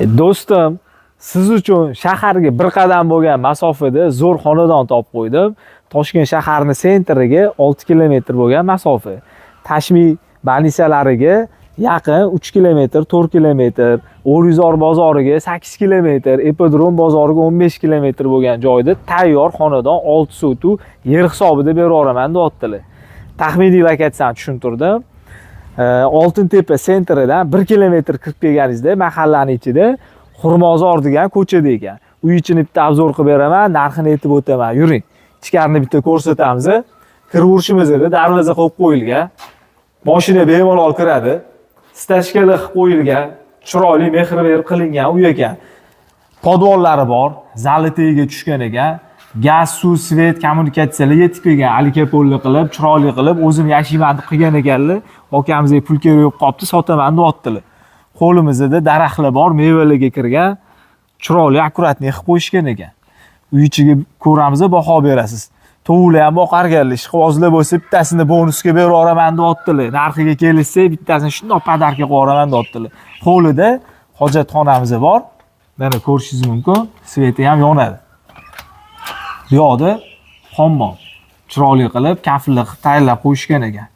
Do'stim, siz uchun shaharga bir qadam bo'lgan masofada zo'r xonadon topib qo'ydim. Toshkent shaharining sentriga 6 kilometr bo'lgan masofa. Tashmi banisalariga yaqin 3 kilometr, 4 kilometr, O'rizor bozoriga 8 kilometr, Ipodrom bozoriga 15 kilometr bo'lgan joyda tayyor xonadon 6 sotu yer hisobida beraman deyaptilar. Taxminiy lokatsiyani tushuntirdim. Oltintepa sentridan 1 kilometr kirib kelganingizda mahallaning ichida Xurmozor degan ko'chada ekan. Uy ichini bitta obzor qilib beraman, narxini aytib o'taman. Yuring. Ichkarini bitta ko'rsatamiz. Kiraverishimizda darvoza qo'yib qo'yilgan. Mashina bemalol kiradi. Stashkali qilib qo'yilgan, chiroyli mehr berib qilingan uy ekan. Podvollari bor, zali tagiga tushgan ekan. Gaz, suv, svet, kommunikatsiyalar yetib kelgan, alikapolli qilib, chiroyli qilib, o'zim yashayman deb qilgan ekanlar. Okamizga pul kerak yo'q qolibdi, sotaman deyaptilar. Qo'limizda daraxtlar bor, mevalarga kirgan, chiroyli akkuratni qilib qo'yishgan ekan. Uy ichiga ko'ramiz, baho berasiz. Tovular ham boqarganlar, ishqibozlar bo'lsa bittasini bonusga beraman deyaptilar. Narxiga kelishsa, bittasini shundoq padarka qo'yaman deyaptilar. Qo'lida hojatxonamiz bor. Mana ko'rishingiz mumkin, sveti ham yonadi. Bu yoqda hammom chiroyli qilib, kafilli qilib tayyorlab qo'yishgan ekan.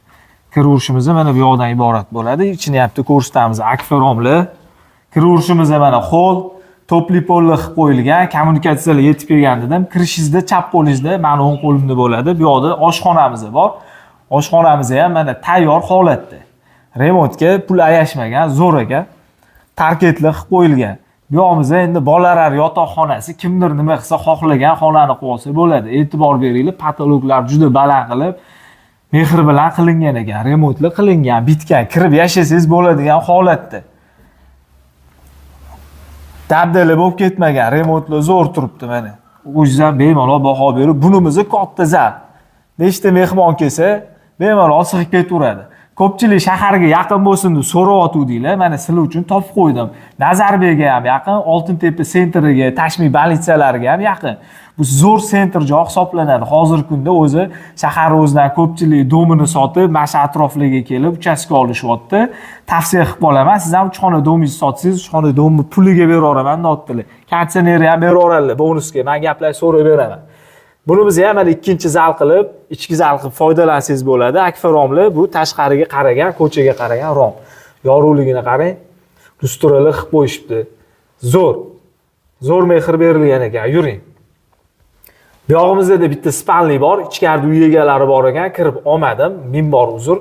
Kiraverishimiz mana bu yoqdan iborat bo'ladi. Ichini ham ko'rsatamiz, akfaromli. Kiraverishimiz mana xol, to'pli polli qilib qo'yilgan, kommunikatsiyalar yetib kelgan dedim. Kirishingizda chap qo'lingizda mana o'ng qo'limda bo'ladi. Bu yoqda oshxonamiz bor. Oshxonamiz ham mana tayyor holatda. Remontga pul ayashmagan, zo'r ekan. Tarketli qilib qo'yilgan. Bu yog'imizda endi bolalar yotoqxonasi, kimdir nima qilsa xohlagan xonani qilib olsa bo'ladi. E'tibor beringlar, patologlar juda baland qilib, mehr bilan qilingan ekan, remontli qilingan, bitgan, kirib yashasangiz bo'ladigan holatda. Dabdala bo'lib ketmagan, remontli zo'r turibdi mana. O'zingizdan bemalol baho berib, bunimizni katta zal. Nechta mehmon kelsa, bemalol sig'ib ketaveradi. Ko'pchilik shaharga yaqin bo'lsin deb so'rayotgandinglar, mana sizlar uchun topib qo'ydim. Nazarbekga ham yaqin, Oltintepa sentriga, Tashmi banitsalariga ham yaqin. Bu zo'r sentr joy hisoblanadi. Hozirgi kunda o'zi shahar o'zidan ko'pchilik domini sotib, mana atroflarga kelib uchastka olishyapti. Tavsiya qilib qolaman, siz ham 3 xona domingizni sotsangiz, 3 xona domni puliga beraman deyaptilar. Konditsioneri ham beraveradilar bonusga. Men gaplar so'rab beraman. Bunimizni ham mana ikkinchi zal qilib, ichki zal qilib foydalansangiz bo'ladi. Akfaromli bu tashqariga qaragan, ko'chaga qaragan rom. Yorug'ligini qarang. Lustralar qilib qo'yishibdi. Zo'r. Zo'r mehr berilgan ekan. Yuring. Bu yog'imizda bitta spalni bor, ichkarida uy egalari bor ekan, kirib olmadim. Ming bor uzr.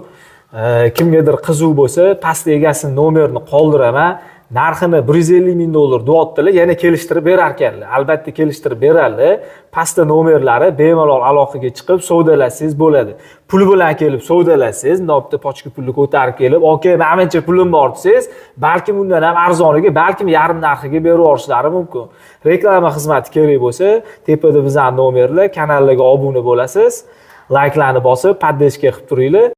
Kimgadir qiziq bo'lsa, past egasining nomerini qoldiraman. Narxini $150 ming deyaptilar, yana kelishtirib berar ekanlar. Albatta kelishtirib beradi. Pastda nomerlari bemalol aloqaga chiqib savdolashingiz bo'ladi. Puli bilan kelib savdolashingiz, nopda pochka pulni ko'tarib kelib, "Okay, menimcha pulim bor" desiz, balkim undan ham arzoniga, balkim yarim narxiga berib yuborishlari mumkin. Reklama xizmati kerak bo'lsa, tepada bizning nomerlar, kanallarga obuna bo'lasiz, layklarni bosib, poddeshka qilib turinglar.